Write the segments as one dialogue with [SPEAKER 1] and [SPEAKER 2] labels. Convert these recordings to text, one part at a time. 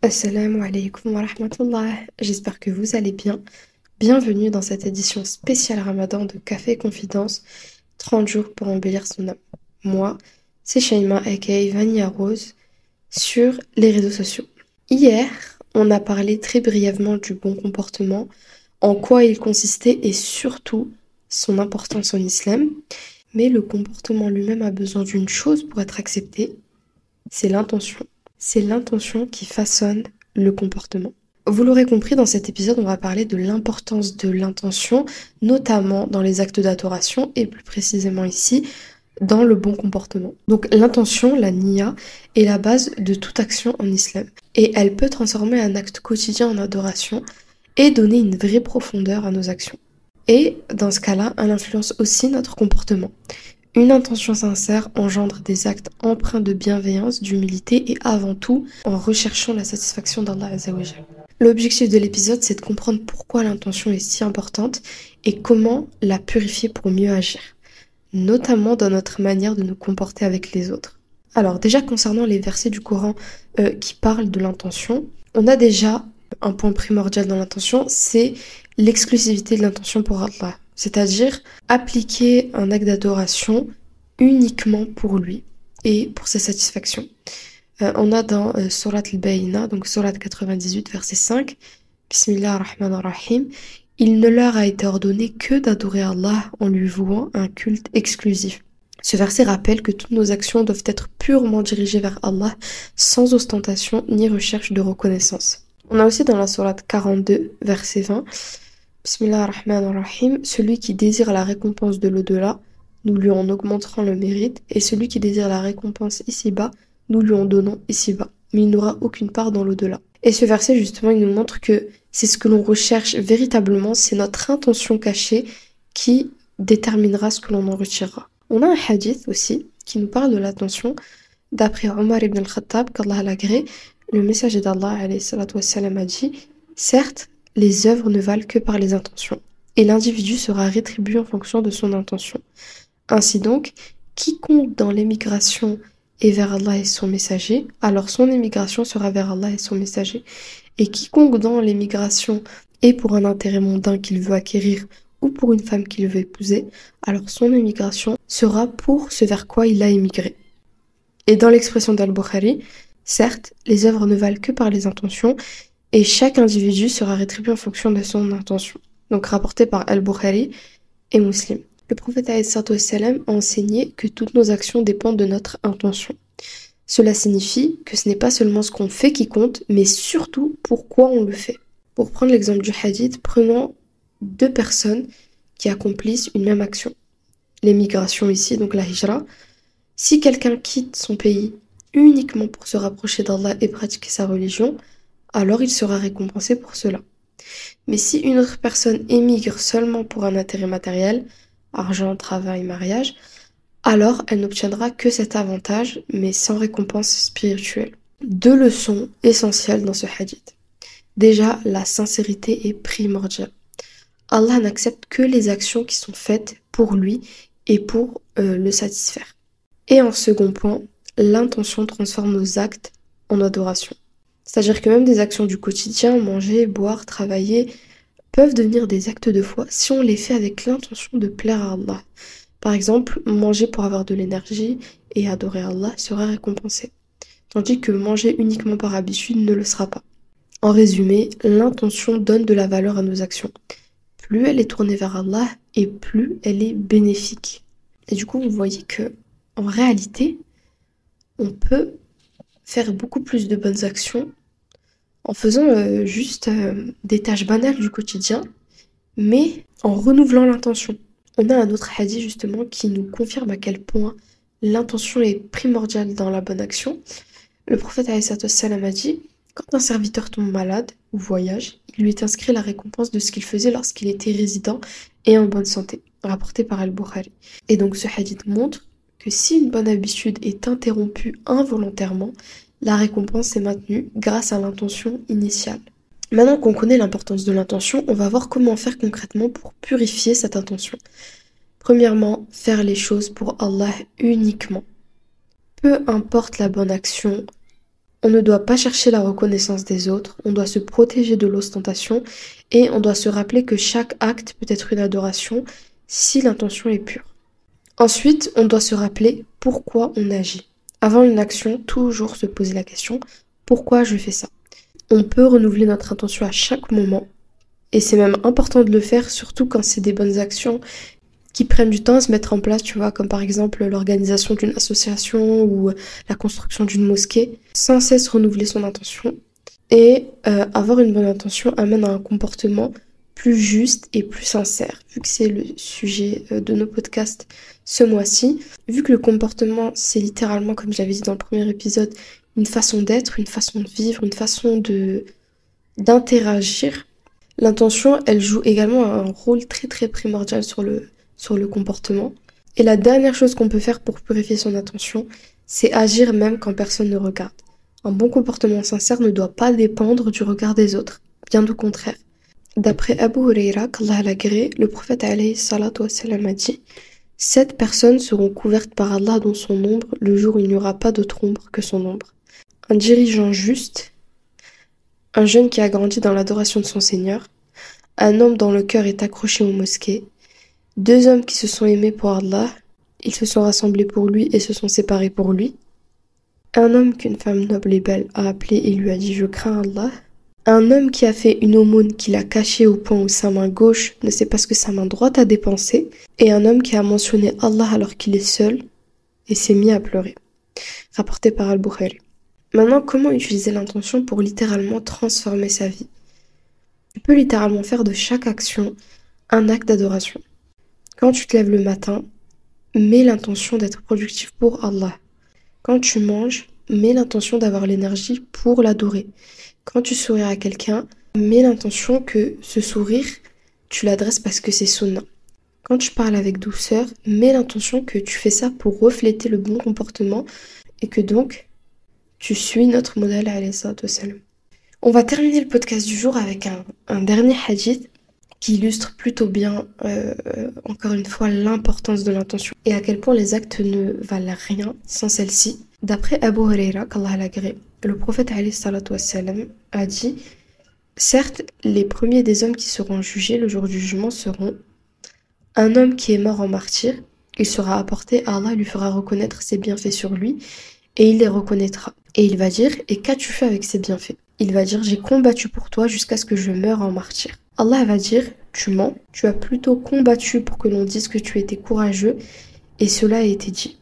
[SPEAKER 1] Assalamu alaikum wa rahmatullah. J'espère que vous allez bien. Bienvenue dans cette édition spéciale Ramadan de Café Confidence, 30 jours pour embellir son âme. Moi, c'est Shaima aka Vanilla Rose sur les réseaux sociaux. Hier, on a parlé très brièvement du bon comportement, en quoi il consistait et surtout son importance en islam. Mais le comportement lui-même a besoin d'une chose pour être accepté, c'est l'intention. C'est l'intention qui façonne le comportement. Vous l'aurez compris, dans cet épisode, on va parler de l'importance de l'intention, notamment dans les actes d'adoration et plus précisément ici, dans le bon comportement. Donc l'intention, la niya, est la base de toute action en islam. Et elle peut transformer un acte quotidien en adoration et donner une vraie profondeur à nos actions. Et dans ce cas-là, elle influence aussi notre comportement. Une intention sincère engendre des actes empreints de bienveillance, d'humilité et avant tout en recherchant la satisfaction d'Allah Azzawajal. L'objectif de l'épisode, c'est de comprendre pourquoi l'intention est si importante et comment la purifier pour mieux agir, notamment dans notre manière de nous comporter avec les autres. Alors déjà concernant les versets du Coran qui parlent de l'intention, on a déjà un point primordial dans l'intention, c'est l'exclusivité de l'intention pour Allah. C'est-à-dire appliquer un acte d'adoration uniquement pour lui et pour sa satisfaction. On a dans Surat al-Bayna, donc Surat 98, verset 5, Bismillah ar-Rahman ar-Rahim, il ne leur a été ordonné que d'adorer Allah en lui vouant un culte exclusif. Ce verset rappelle que toutes nos actions doivent être purement dirigées vers Allah, sans ostentation ni recherche de reconnaissance. On a aussi dans la Sourate 42, verset 20, Bismillah ar-Rahman ar-Rahim, celui qui désire la récompense de l'au-delà, nous lui en augmenterons le mérite, et celui qui désire la récompense ici-bas, nous lui en donnons ici-bas. Mais il n'aura aucune part dans l'au-delà. Et ce verset, justement, il nous montre que c'est ce que l'on recherche véritablement, c'est notre intention cachée qui déterminera ce que l'on en retirera. On a un hadith aussi qui nous parle de l'attention. D'après Omar ibn al-Khattab, qu'Allah l'agrée, le messager d'Allah alayhi salatu wassalam, a dit « Certes, les œuvres ne valent que par les intentions, et l'individu sera rétribué en fonction de son intention. Ainsi donc, quiconque dans l'émigration est vers Allah et son messager, alors son émigration sera vers Allah et son messager. Et quiconque dans l'émigration est pour un intérêt mondain qu'il veut acquérir ou pour une femme qu'il veut épouser, alors son émigration sera pour ce vers quoi il a émigré. » Et dans l'expression d'Al-Bukhari, certes, les œuvres ne valent que par les intentions, et chaque individu sera rétribué en fonction de son intention. Donc rapporté par Al-Bukhari et Muslim. Le prophète ﷺ a enseigné que toutes nos actions dépendent de notre intention. Cela signifie que ce n'est pas seulement ce qu'on fait qui compte, mais surtout pourquoi on le fait. Pour prendre l'exemple du hadith, prenons deux personnes qui accomplissent une même action. L'émigration ici, donc la hijra. Si quelqu'un quitte son pays uniquement pour se rapprocher d'Allah et pratiquer sa religion, alors il sera récompensé pour cela. Mais si une autre personne émigre seulement pour un intérêt matériel, argent, travail, mariage, alors elle n'obtiendra que cet avantage, mais sans récompense spirituelle. Deux leçons essentielles dans ce hadith. Déjà, la sincérité est primordiale. Allah n'accepte que les actions qui sont faites pour lui et pour le satisfaire. Et en second point, l'intention transforme nos actes en adoration. C'est-à-dire que même des actions du quotidien, manger, boire, travailler, peuvent devenir des actes de foi si on les fait avec l'intention de plaire à Allah. Par exemple, manger pour avoir de l'énergie et adorer Allah sera récompensé. Tandis que manger uniquement par habitude ne le sera pas. En résumé, l'intention donne de la valeur à nos actions. Plus elle est tournée vers Allah et plus elle est bénéfique. Et du coup, vous voyez que, en réalité, on peut faire beaucoup plus de bonnes actions en faisant juste des tâches banales du quotidien, mais en renouvelant l'intention. On a un autre hadith justement qui nous confirme à quel point l'intention est primordiale dans la bonne action. Le prophète ﷺ a dit « Quand un serviteur tombe malade ou voyage, il lui est inscrit la récompense de ce qu'il faisait lorsqu'il était résident et en bonne santé », rapporté par Al-Bukhari. Et donc ce hadith montre que si une bonne habitude est interrompue involontairement, la récompense est maintenue grâce à l'intention initiale. Maintenant qu'on connaît l'importance de l'intention, on va voir comment faire concrètement pour purifier cette intention. Premièrement, faire les choses pour Allah uniquement. Peu importe la bonne action, On ne doit pas chercher la reconnaissance des autres, on doit se protéger de l'ostentation et on doit se rappeler que chaque acte peut être une adoration si l'intention est pure. Ensuite, on doit se rappeler pourquoi on agit. Avant une action, toujours se poser la question pourquoi je fais ça. On peut renouveler notre intention à chaque moment et c'est même important de le faire, surtout quand c'est des bonnes actions qui prennent du temps à se mettre en place, tu vois, comme par exemple l'organisation d'une association ou la construction d'une mosquée. Sans cesse renouveler son intention et avoir une bonne intention amène à un comportement plus juste et plus sincère. Vu que c'est le sujet de nos podcasts ce mois-ci, vu que le comportement c'est littéralement, comme je l'avais dit dans le premier épisode, une façon d'être, une façon de vivre, une façon d'interagir, l'intention elle joue également un rôle très très primordial sur le comportement. Et la dernière chose qu'on peut faire pour purifier son attention, c'est agir même quand personne ne regarde. Un bon comportement sincère ne doit pas dépendre du regard des autres, bien au contraire. D'après Abu Huraira, qu'Allah l'agrée, le prophète alayhi salatu wassalam a dit « 7 personnes seront couvertes par Allah dans son ombre le jour où il n'y aura pas d'autre ombre que son ombre. Un dirigeant juste, un jeune qui a grandi dans l'adoration de son Seigneur, un homme dont le cœur est accroché aux mosquées, 2 hommes qui se sont aimés pour Allah, ils se sont rassemblés pour lui et se sont séparés pour lui. Un homme qu'une femme noble et belle a appelé et lui a dit « Je crains Allah ». Un homme qui a fait une aumône qu'il a cachée au point où sa main gauche ne sait pas ce que sa main droite a dépensé. Et un homme qui a mentionné Allah alors qu'il est seul et s'est mis à pleurer. Rapporté par Al-Bukhari. Maintenant, comment utiliser l'intention pour littéralement transformer sa vie? Tu peux littéralement faire de chaque action un acte d'adoration. Quand tu te lèves le matin, mets l'intention d'être productif pour Allah. Quand tu manges, mets l'intention d'avoir l'énergie pour l'adorer. Quand tu souris à quelqu'un, mets l'intention que ce sourire, tu l'adresses parce que c'est sunnah. Quand tu parles avec douceur, mets l'intention que tu fais ça pour refléter le bon comportement et que donc, tu suis notre modèle alayhi salatu wassalam. On va terminer le podcast du jour avec un dernier hadith qui illustre plutôt bien, encore une fois, l'importance de l'intention et à quel point les actes ne valent rien sans celle-ci. D'après Abu Huraira, qu'Allah l'agrée, le prophète alayhi salatu wassalam a dit « Certes, les premiers des hommes qui seront jugés le jour du jugement seront un homme qui est mort en martyr, il sera apporté, Allah lui fera reconnaître ses bienfaits sur lui et il les reconnaîtra. Et il va dire « Et qu'as-tu fait avec ces bienfaits ?» Il va dire « J'ai combattu pour toi jusqu'à ce que je meure en martyr. » Allah va dire « Tu mens, tu as plutôt combattu pour que l'on dise que tu étais courageux et cela a été dit. »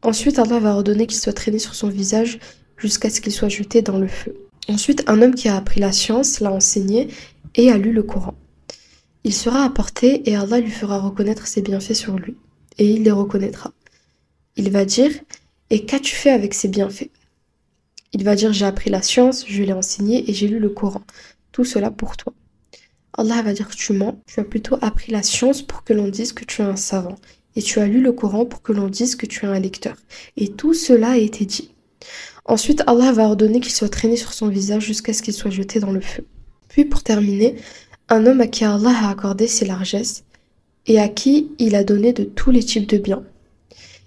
[SPEAKER 1] Ensuite, Allah va ordonner qu'il soit traîné sur son visage jusqu'à ce qu'il soit jeté dans le feu. Ensuite, un homme qui a appris la science, l'a enseigné et a lu le Coran. Il sera apporté et Allah lui fera reconnaître ses bienfaits sur lui. Et il les reconnaîtra. Il va dire « Et qu'as-tu fait avec ces bienfaits ?» Il va dire « J'ai appris la science, je l'ai enseigné et j'ai lu le Coran. Tout cela pour toi. » Allah va dire « Tu mens, tu as plutôt appris la science pour que l'on dise que tu es un savant. Et tu as lu le Coran pour que l'on dise que tu es un lecteur. Et tout cela a été dit. » Ensuite, Allah va ordonner qu'il soit traîné sur son visage jusqu'à ce qu'il soit jeté dans le feu. Puis pour terminer, un homme à qui Allah a accordé ses largesses et à qui il a donné de tous les types de biens.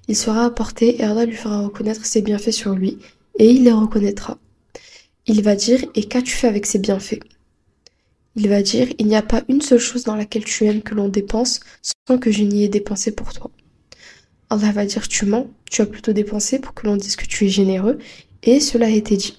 [SPEAKER 1] Il sera apporté et Allah lui fera reconnaître ses bienfaits sur lui et il les reconnaîtra. Il va dire « Et qu'as-tu fait avec ces bienfaits ?» Il va dire « Il n'y a pas une seule chose dans laquelle tu aimes que l'on dépense sans que je n'y ai dépensé pour toi. » Allah va dire « Tu mens, tu as plutôt dépensé pour que l'on dise que tu es généreux et cela a été dit. »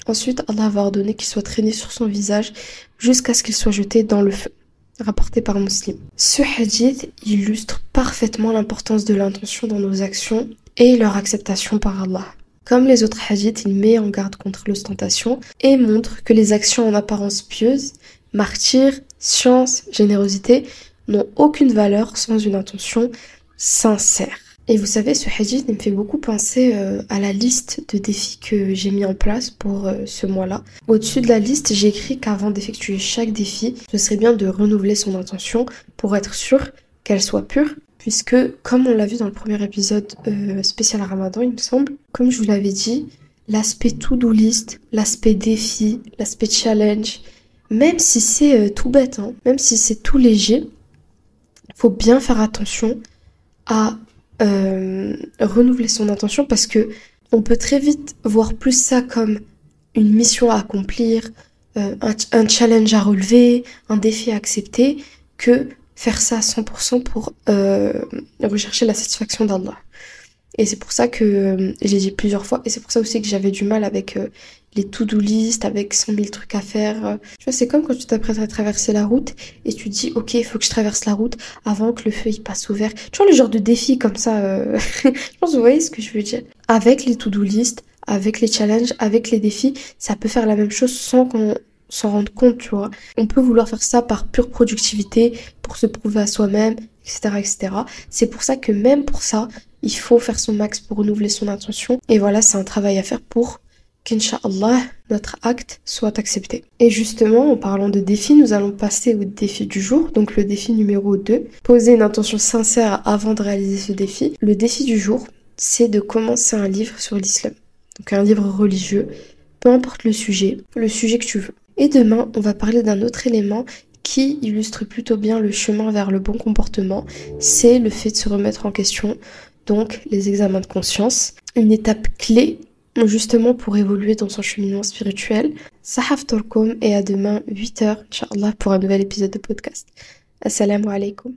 [SPEAKER 1] Ensuite, Allah va ordonner qu'il soit traîné sur son visage jusqu'à ce qu'il soit jeté dans le feu. Rapporté par Muslim. Ce hadith illustre parfaitement l'importance de l'intention dans nos actions et leur acceptation par Allah. Comme les autres hadiths, il met en garde contre l'ostentation et montre que les actions en apparence pieuses, martyrs, science, générosité, n'ont aucune valeur sans une intention sincère. Et vous savez, ce hadith me fait beaucoup penser à la liste de défis que j'ai mis en place pour ce mois-là. Au-dessus de la liste, j'ai écrit qu'avant d'effectuer chaque défi, ce serait bien de renouveler son intention pour être sûr qu'elle soit pure. Puisque, comme on l'a vu dans le premier épisode spécial Ramadan, il me semble, comme je vous l'avais dit, l'aspect to-do list, l'aspect défi, l'aspect challenge, même si c'est tout bête, même si c'est tout léger, il faut bien faire attention à renouveler son intention parce que on peut très vite voir plus ça comme une mission à accomplir, un challenge à relever, un défi à accepter, que faire ça à 100% pour rechercher la satisfaction d'Allah. Et c'est pour ça que j'ai dit plusieurs fois, et c'est pour ça aussi que j'avais du mal avec les to-do list, avec 100 000 trucs à faire. Tu vois, c'est comme quand tu t'apprêtes à traverser la route et tu te dis, ok, il faut que je traverse la route avant que le feu il passe au vert. Tu vois, le genre de défi comme ça, je pense que vous voyez ce que je veux dire. Avec les to-do list, avec les challenges, avec les défis, ça peut faire la même chose sans qu'on s'en rende compte, tu vois. On peut vouloir faire ça par pure productivité, pour se prouver à soi-même, etc., etc. C'est pour ça que même pour ça, il faut faire son max pour renouveler son intention. Et voilà, c'est un travail à faire pour qu'Inch'Allah, notre acte soit accepté. Et justement, en parlant de défis, nous allons passer au défi du jour. Donc le défi numéro 2, poser une intention sincère avant de réaliser ce défi. Le défi du jour, c'est de commencer un livre sur l'islam. Donc un livre religieux, peu importe le sujet que tu veux. Et demain, on va parler d'un autre élément qui illustre plutôt bien le chemin vers le bon comportement, c'est le fait de se remettre en question, donc les examens de conscience, une étape clé justement pour évoluer dans son cheminement spirituel. Sahaf Torkom et à demain 8h, Inch'Allah, pour un nouvel épisode de podcast. Assalamu alaikum.